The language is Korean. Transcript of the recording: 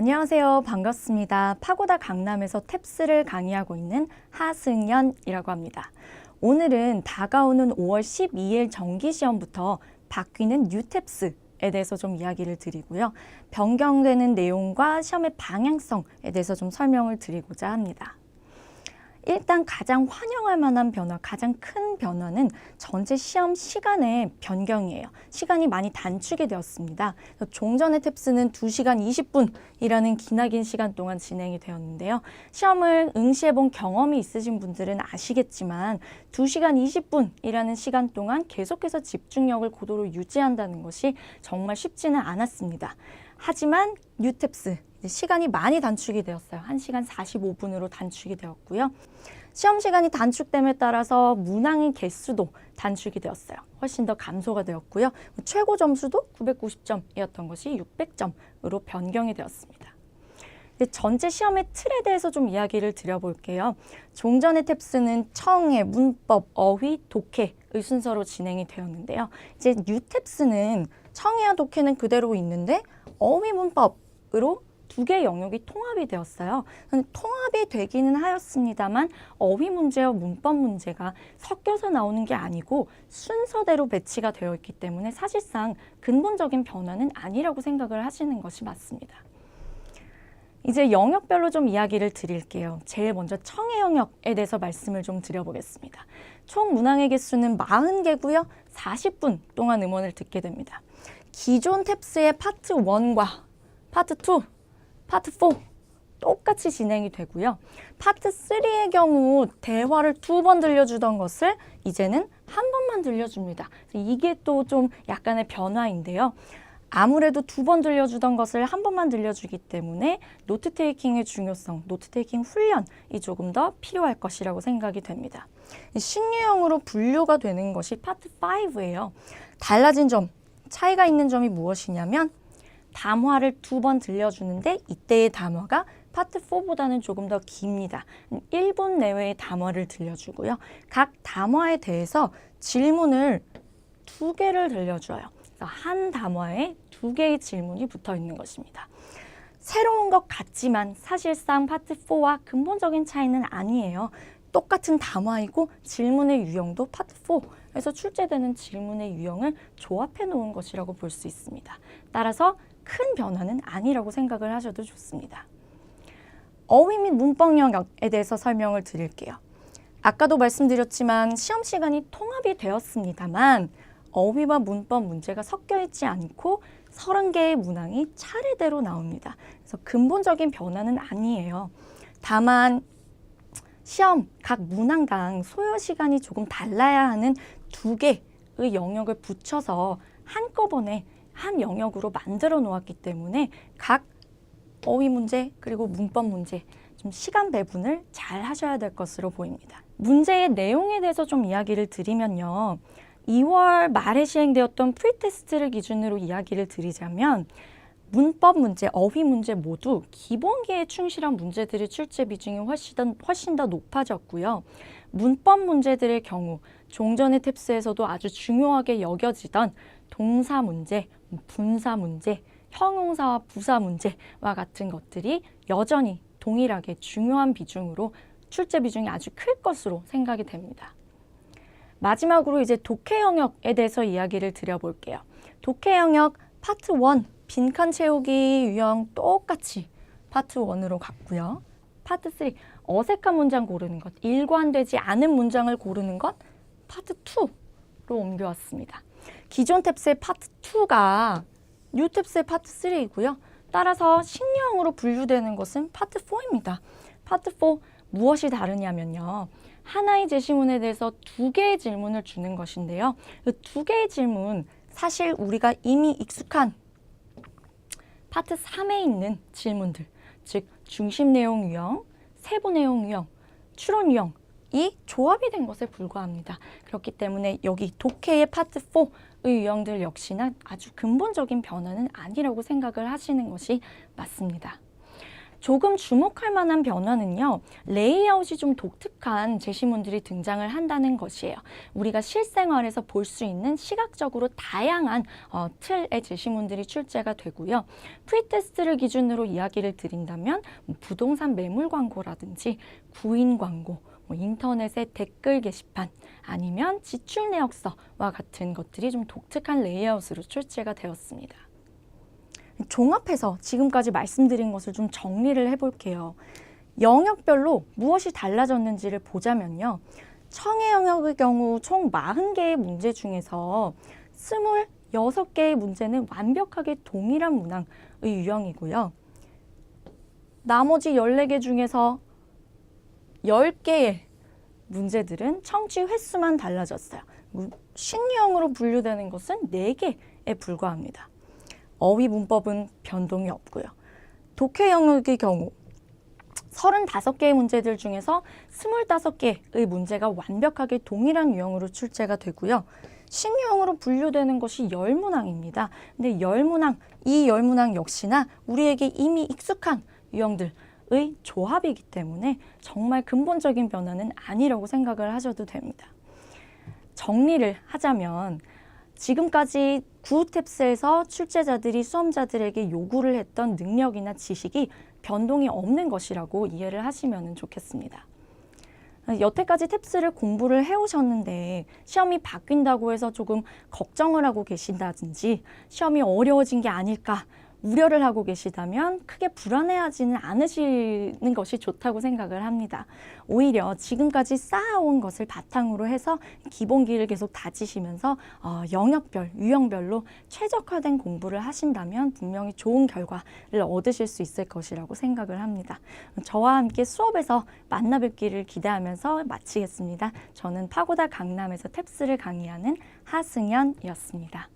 안녕하세요. 반갑습니다. 파고다 강남에서 탭스를 강의하고 있는 하승연이라고 합니다. 오늘은 다가오는 5월 12일 정기시험부터 바뀌는 뉴탭스에 대해서 좀 이야기를 드리고요. 변경되는 내용과 시험의 방향성에 대해서 좀 설명을 드리고자 합니다. 일단 가장 환영할 만한 변화, 가장 큰 변화는 전체 시험 시간의 변경이에요. 시간이 많이 단축이 되었습니다. 종전의 탭스는 2시간 20분이라는 기나긴 시간 동안 진행이 되었는데요. 시험을 응시해본 경험이 있으신 분들은 아시겠지만 2시간 20분이라는 시간 동안 계속해서 집중력을 고도로 유지한다는 것이 정말 쉽지는 않았습니다. 하지만 뉴탭스, 시간이 많이 단축이 되었어요. 1시간 45분으로 단축이 되었고요. 시험 시간이 단축됨에 따라서 문항의 개수도 단축이 되었어요. 훨씬 더 감소가 되었고요. 최고 점수도 990점이었던 것이 600점으로 변경이 되었습니다. 전체 시험의 틀에 대해서 좀 이야기를 드려볼게요. 종전의 탭스는 청해, 문법, 어휘, 독해의 순서로 진행이 되었는데요. 이제 뉴탭스는 청해와 독해는 그대로 있는데 어휘, 문법으로 두 개의 영역이 통합이 되었어요. 통합이 되기는 하였습니다만 어휘 문제와 문법 문제가 섞여서 나오는 게 아니고 순서대로 배치가 되어 있기 때문에 사실상 근본적인 변화는 아니라고 생각을 하시는 것이 맞습니다. 이제 영역별로 좀 이야기를 드릴게요. 제일 먼저 청해 영역에 대해서 말씀을 좀 드려보겠습니다. 총 문항의 개수는 40개고요. 40분 동안 음원을 듣게 됩니다. 기존 탭스의 파트 1과 파트 2, 파트 4 똑같이 진행이 되고요. 파트 3의 경우 대화를 2번 들려주던 것을 이제는 한 번만 들려줍니다. 이게 또 좀 약간의 변화인데요. 아무래도 2번 들려주던 것을 한 번만 들려주기 때문에 노트 테이킹의 중요성, 노트 테이킹 훈련이 조금 더 필요할 것이라고 생각이 됩니다. 신유형으로 분류가 되는 것이 파트 5예요. 달라진 점, 차이가 있는 점이 무엇이냐면 담화를 2번 들려주는데 이때의 담화가 파트 4보다는 조금 더 깁니다. 1분 내외의 담화를 들려주고요. 각 담화에 대해서 질문을 2개를 들려줘요. 한 담화에 2개의 질문이 붙어 있는 것입니다. 새로운 것 같지만 사실상 파트 4와 근본적인 차이는 아니에요. 똑같은 담화이고 질문의 유형도 파트 4에서 출제되는 질문의 유형을 조합해 놓은 것이라고 볼 수 있습니다. 따라서 큰 변화는 아니라고 생각을 하셔도 좋습니다. 어휘 및 문법 영역에 대해서 설명을 드릴게요. 아까도 말씀드렸지만 시험 시간이 통합이 되었습니다만 어휘와 문법 문제가 섞여 있지 않고 30개의 문항이 차례대로 나옵니다. 그래서 근본적인 변화는 아니에요. 다만 시험 각 문항당 소요 시간이 조금 달라야 하는 2개의 영역을 붙여서 한꺼번에 한 영역으로 만들어 놓았기 때문에 각 어휘 문제 그리고 문법 문제 좀 시간 배분을 잘 하셔야 될 것으로 보입니다. 문제의 내용에 대해서 좀 이야기를 드리면요. 2월 말에 시행되었던 프리테스트를 기준으로 이야기를 드리자면 문법 문제, 어휘 문제 모두 기본기에 충실한 문제들의 출제 비중이 훨씬 더 높아졌고요. 문법 문제들의 경우 종전의 탭스에서도 아주 중요하게 여겨지던 동사 문제, 분사 문제, 형용사와 부사 문제와 같은 것들이 여전히 동일하게 중요한 비중으로 출제 비중이 아주 클 것으로 생각이 됩니다. 마지막으로 이제 독해 영역에 대해서 이야기를 드려볼게요. 독해 영역 파트 1 빈칸 채우기 유형 똑같이 파트 1으로 갔고요. 파트 3 어색한 문장 고르는 것, 일관되지 않은 문장을 고르는 것 파트 2로 옮겨왔습니다. 기존 탭스의 파트 2가 뉴 탭스의 파트 3이고요. 따라서 신유형으로 분류되는 것은 파트 4입니다. 파트 4 무엇이 다르냐면요. 하나의 제시문에 대해서 2개의 질문을 주는 것인데요. 그 2개의 질문, 사실 우리가 이미 익숙한 파트 3에 있는 질문들, 즉 중심 내용 유형, 세부 내용 유형, 추론 유형, 이 조합이 된 것에 불과합니다. 그렇기 때문에 여기 독해의 파트 4의 유형들 역시나 아주 근본적인 변화는 아니라고 생각을 하시는 것이 맞습니다. 조금 주목할 만한 변화는요, 레이아웃이 좀 독특한 제시문들이 등장을 한다는 것이에요. 우리가 실생활에서 볼 수 있는 시각적으로 다양한 틀의 제시문들이 출제가 되고요. 프리테스트를 기준으로 이야기를 드린다면 부동산 매물 광고라든지 구인 광고, 인터넷의 댓글 게시판, 아니면 지출 내역서와 같은 것들이 좀 독특한 레이아웃으로 출제가 되었습니다. 종합해서 지금까지 말씀드린 것을 좀 정리를 해볼게요. 영역별로 무엇이 달라졌는지를 보자면요. 청해 영역의 경우 총 40개의 문제 중에서 26개의 문제는 완벽하게 동일한 문항의 유형이고요. 나머지 14개 중에서 10개의 문제들은 청취 횟수만 달라졌어요. 신유형으로 분류되는 것은 4개에 불과합니다. 어휘 문법은 변동이 없고요. 독해 영역의 경우 35개의 문제들 중에서 25개의 문제가 완벽하게 동일한 유형으로 출제가 되고요. 신유형으로 분류되는 것이 열문항입니다. 근데 이 열문항 역시나 우리에게 이미 익숙한 유형들의 조합이기 때문에 정말 근본적인 변화는 아니라고 생각을 하셔도 됩니다. 정리를 하자면 지금까지 구탭스에서 출제자들이 수험자들에게 요구를 했던 능력이나 지식이 변동이 없는 것이라고 이해를 하시면 좋겠습니다. 여태까지 탭스를 공부를 해오셨는데 시험이 바뀐다고 해서 조금 걱정을 하고 계신다든지 시험이 어려워진 게 아닐까 우려를 하고 계시다면 크게 불안해하지는 않으시는 것이 좋다고 생각을 합니다. 오히려 지금까지 쌓아온 것을 바탕으로 해서 기본기를 계속 다지시면서 영역별, 유형별로 최적화된 공부를 하신다면 분명히 좋은 결과를 얻으실 수 있을 것이라고 생각을 합니다. 저와 함께 수업에서 만나 뵙기를 기대하면서 마치겠습니다. 저는 파고다 강남에서 탭스를 강의하는 하승연이었습니다.